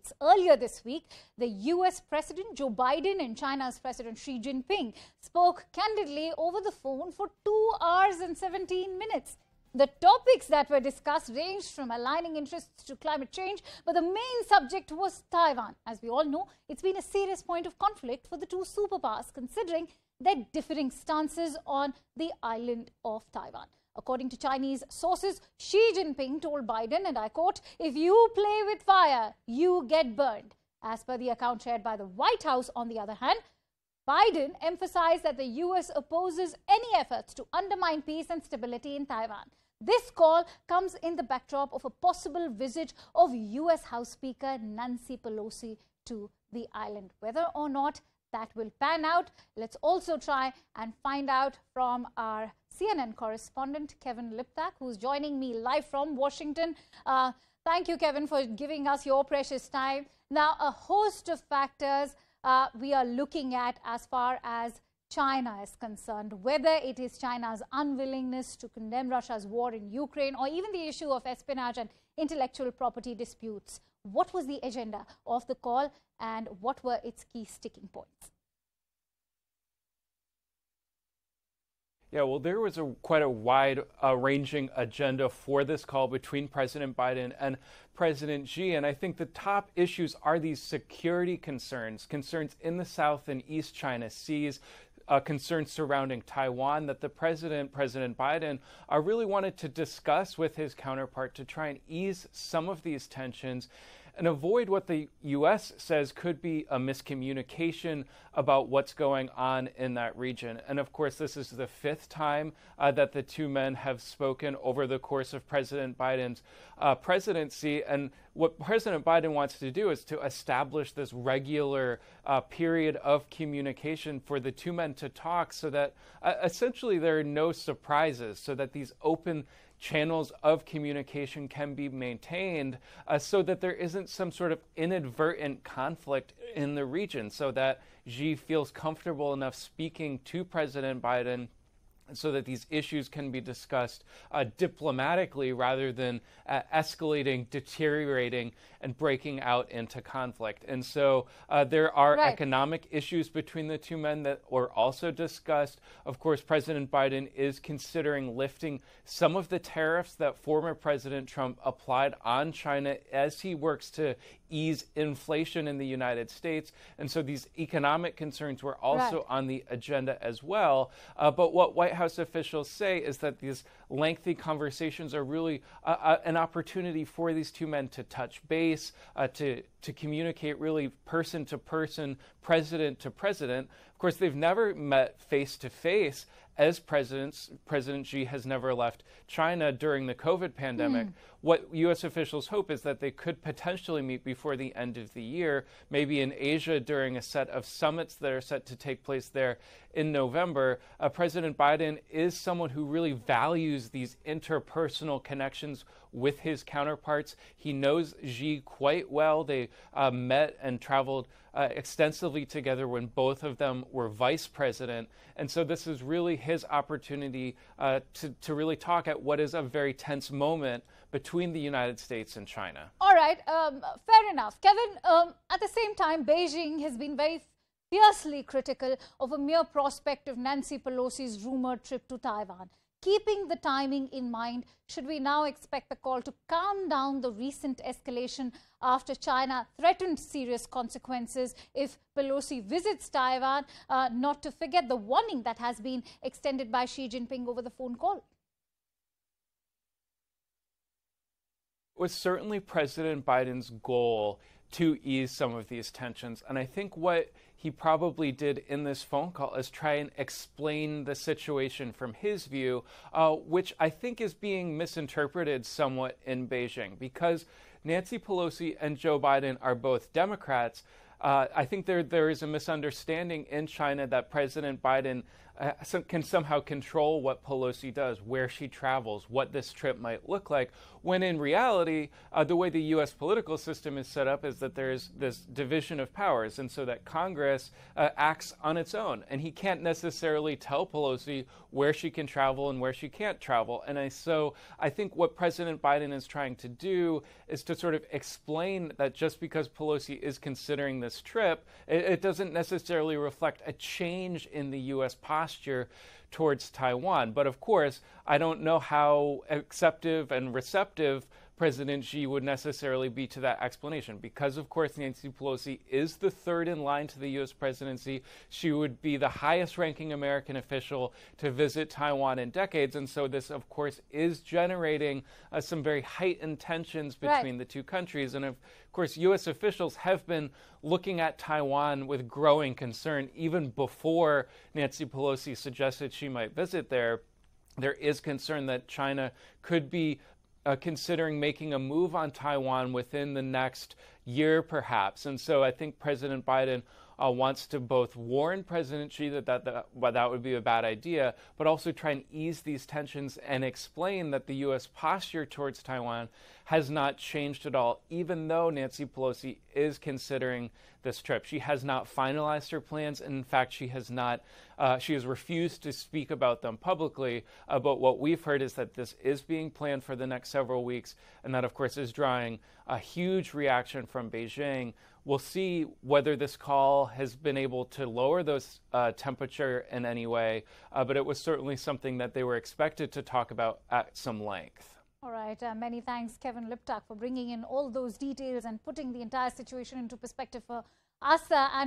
conflicts. Earlier this week, the US President Joe Biden and China's President Xi Jinping spoke candidly over the phone for 2 hours and 17 minutes. The topics that were discussed ranged from aligning interests to climate change, but the main subject was Taiwan. As we all know, it's been a serious point of conflict for the two superpowers, considering their differing stances on the island of Taiwan. According to Chinese sources, Xi Jinping told Biden, and I quote, "If you play with fire, you get burned." As per the account shared by the White House, on the other hand, Biden emphasized that the US opposes any efforts to undermine peace and stability in Taiwan. This call comes in the backdrop of a possible visit of US House Speaker Nancy Pelosi to the island. Whether or not that will pan out, let's also try and find out from our CNN correspondent, Kevin Liptak, who's joining me live from Washington. Thank you, Kevin, for giving us your precious time. Now, a host of factors we are looking at as far as China is concerned, whether it is China's unwillingness to condemn Russia's war in Ukraine or even the issue of espionage and intellectual property disputes. What was the agenda of the call and what were its key sticking points? Yeah, well, there was quite a wide-ranging agenda for this call between President Biden and President Xi. And I think the top issues are these security concerns in the South and East China Seas, concerns surrounding Taiwan that the President Biden, really wanted to discuss with his counterpart to try and ease some of these tensions and avoid what the U.S. says could be a miscommunication about what's going on in that region. And of course, this is the fifth time that the two men have spoken over the course of President Biden's presidency. And what President Biden wants to do is to establish this regular period of communication for the two men to talk so that essentially there are no surprises, so that these open channels of communication can be maintained so that there isn't some sort of inadvertent conflict in the region, so that Xi feels comfortable enough speaking to President Biden so that these issues can be discussed diplomatically rather than escalating, deteriorating, and breaking out into conflict. And so there are economic issues between the two men that were also discussed. Of course, President Biden is considering lifting some of the tariffs that former President Trump applied on China as he works to ease inflation in the United States. And so these economic concerns were also on the agenda as well. But what White House officials say is that these lengthy conversations are really an opportunity for these two men to touch base, to communicate really person to person, president to president. Of course, they've never met face to face as presidents. President Xi has never left China during the COVID pandemic. What U.S. officials hope is that they could potentially meet before the end of the year, maybe in Asia during a set of summits that are set to take place there in November. President Biden is someone who really values these interpersonal connections with his counterparts. He knows Xi quite well. They met and traveled extensively together when both of them were vice president. And so this is really his opportunity to really talk at what is a very tense moment between the United States and China. All right, fair enough. Kevin, at the same time, Beijing has been very fiercely critical of a mere prospect of Nancy Pelosi's rumored trip to Taiwan. Keeping the timing in mind, should we now expect the call to calm down the recent escalation after China threatened serious consequences if Pelosi visits Taiwan, not to forget the warning that has been extended by Xi Jinping over the phone call? It was certainly President Biden's goal to ease some of these tensions. And I think what he probably did in this phone call is try and explain the situation from his view, which I think is being misinterpreted somewhat in Beijing. Because Nancy Pelosi and Joe Biden are both Democrats, I think there is a misunderstanding in China that President Biden can somehow control what Pelosi does, where she travels, what this trip might look like, when in reality, the way the U.S. political system is set up is that there's this division of powers, and so that Congress acts on its own, and he can't necessarily tell Pelosi where she can travel and where she can't travel. And so I think what President Biden is trying to do is to sort of explain that just because Pelosi is considering this trip, it doesn't necessarily reflect a change in the U.S. posture towards Taiwan. But of course, I don't know how acceptive and receptive President Xi would necessarily be to that explanation, because of course Nancy Pelosi is the third in line to the U.S. presidency. She would be the highest ranking American official to visit Taiwan in decades, and so this of course is generating some very heightened tensions between the two countries. And of course U.S. officials have been looking at Taiwan with growing concern even before Nancy Pelosi suggested she might visit there. There is concern that China could be considering making a move on Taiwan within the next year, perhaps. And so I think President Biden wants to both warn President Xi that would be a bad idea, but also try and ease these tensions and explain that the U.S. posture towards Taiwan has not changed at all, even though Nancy Pelosi is considering this trip. She has not finalized her plans, and in fact, she has refused to speak about them publicly. But what we've heard is that this is being planned for the next several weeks, and that, of course, is drawing a huge reaction from Beijing. We'll see whether this call has been able to lower those temperature in any way, but it was certainly something that they were expected to talk about at some length. All right. Many thanks, Kevin Liptak, for bringing in all those details and putting the entire situation into perspective for us. And